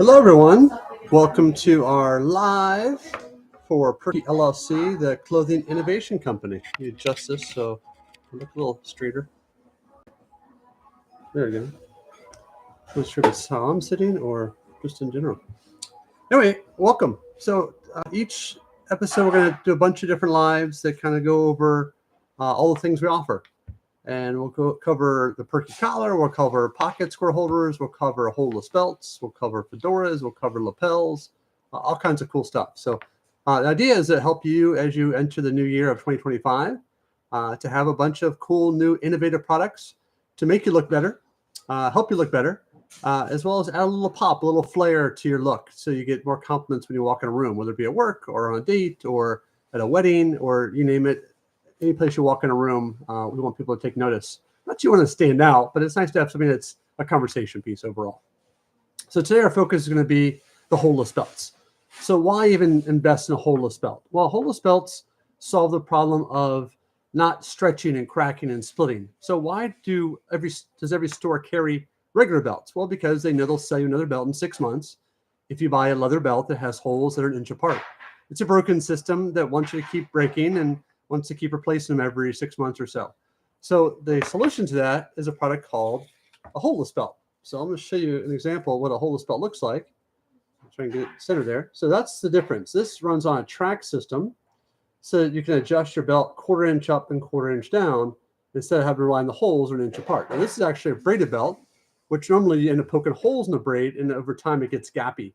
Hello, everyone. Welcome to our live for Perky LLC, the clothing innovation company. You adjust this so it look a little straighter. There we go. Not sure if it's how I'm sitting or just in general. Anyway, welcome. So each episode, we're going to do a bunch of different lives that kind of go over all the things we offer. And we'll cover the Perky collar, we'll cover pocket square holders, we'll cover holeless belts, we'll cover fedoras, we'll cover lapels, all kinds of cool stuff. So the idea is to help you as you enter the new year of 2025 to have a bunch of cool, new, innovative products to make you look better, help you look better, as well as add a little pop, a little flair to your look so you get more compliments when you walk in a room, whether it be at work or on a date or at a wedding or you name it. Any place you walk in a room, we want people to take notice. Not that you want to stand out, but it's nice to have something that's a conversation piece overall. So today our focus is going to be the holeless belts. So why even invest in a holeless belt? Well, holeless belts solve the problem of not stretching and cracking and splitting. So why does every store carry regular belts? Well, because they know they'll sell you another belt in 6 months if you buy a leather belt that has holes that are an inch apart. It's a broken system that wants you to keep breaking and wants to keep replacing them every 6 months or so. So the solution to that is a product called a holeless belt. So I'm going to show you an example of what a holeless belt looks like. I'll try and get it centered there. So that's the difference. This runs on a track system so that you can adjust your belt 1/4 inch up and 1/4 inch down instead of having to rely on the holes are an inch apart. Now this is actually a braided belt, which normally you end up poking holes in the braid and over time it gets gappy.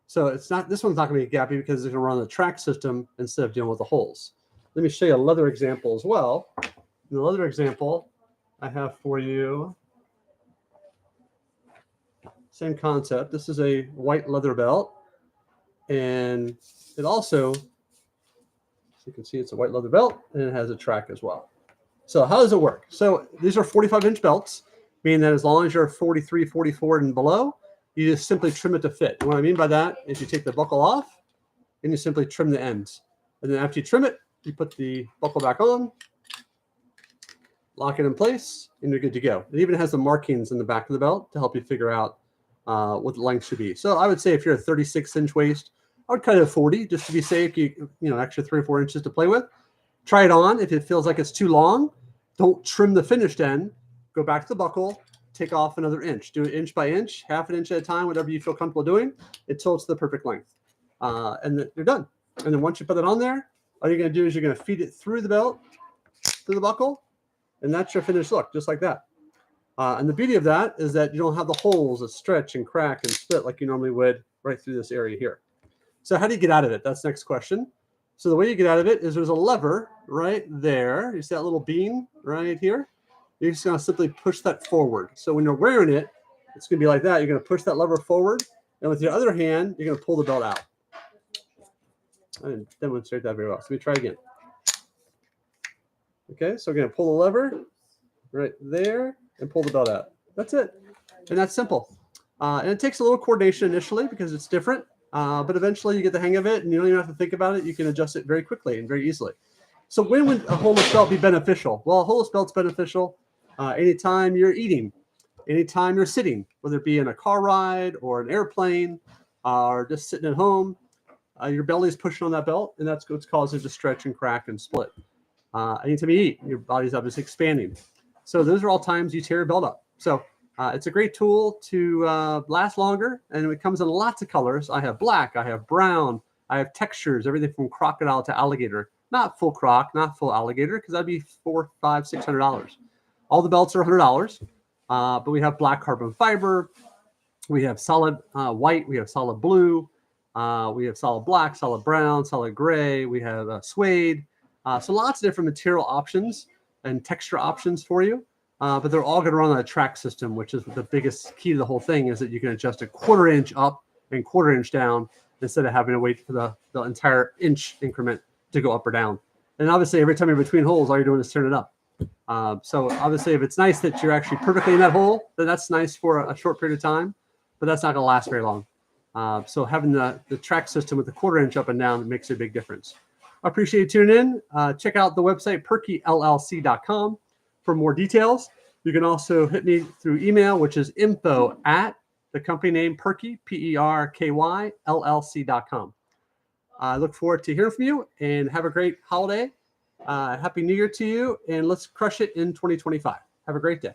So this one's not going to be gappy because it's going to run on the track system instead of dealing with the holes. Let me show you a leather example as well. In the leather example, I have for you, same concept. This is a white leather belt. And it also, as you can see, it's a white leather belt and it has a track as well. So how does it work? So these are 45-inch belts, meaning that as long as you're 43, 44 and below, you just simply trim it to fit. And what I mean by that is you take the buckle off and you simply trim the ends. And then after you trim it, you put the buckle back on, lock it in place, and you're good to go. It even has the markings in the back of the belt to help you figure out what the length should be. So I would say if you're a 36-inch waist, I would cut it at 40 just to be safe. You know, extra 3 or 4 inches to play with. Try it on. If it feels like it's too long, don't trim the finished end. Go back to the buckle, take off another inch. Do it inch by inch, half an inch at a time, whatever you feel comfortable doing, until it's the perfect length. And then you're done. And then once you put it on there, all you're going to do is you're going to feed it through the belt, through the buckle, and that's your finished look, just like that. And the beauty of that is that you don't have the holes that stretch and crack and split like you normally would right through this area here. So how do you get out of it? That's the next question. So the way you get out of it is there's a lever right there. You see that little beam right here? You're just going to simply push that forward. So when you're wearing it, it's going to be like that. You're going to push that lever forward, and with your other hand, you're going to pull the belt out. I didn't demonstrate that very well. So let me try again. Okay, so we're going to pull the lever right there and pull the belt out. That's it. And that's simple. And it takes a little coordination initially because it's different, but eventually you get the hang of it and you don't even have to think about it. You can adjust it very quickly and very easily. So when would a holeless belt be beneficial? Well, a holeless belt's beneficial anytime you're eating, anytime you're sitting, whether it be in a car ride or an airplane or just sitting at home. Your belly is pushing on that belt, and that's what's causing it to stretch and crack and split. Anytime you eat, your body's obviously expanding. So those are all times you tear your belt up. So it's a great tool to last longer, and it comes in lots of colors. I have black, I have brown, I have textures, everything from crocodile to alligator. Not full croc, not full alligator, because that'd be $400, $500, $600. All the belts are $100, but we have black carbon fiber, we have solid white, we have solid blue. We have solid black, solid brown, solid gray. We have suede. So lots of different material options and texture options for you. But they're all going to run on a track system, which is the biggest key to the whole thing, is that you can adjust a 1/4 inch up and 1/4 inch down instead of having to wait for the entire inch increment to go up or down. And obviously, every time you're between holes, all you're doing is turn it up. So obviously, if it's nice that you're actually perfectly in that hole, then that's nice for a short period of time, but that's not going to last very long. So having the track system with the 1/4 inch up and down makes a big difference. I appreciate you tuning in. Check out the website, perkyllc.com, for more details. You can also hit me through email, which is info@ the company name Perky, Perky, LLC.com. I look forward to hearing from you, and have a great holiday. Happy New Year to you, and let's crush it in 2025. Have a great day.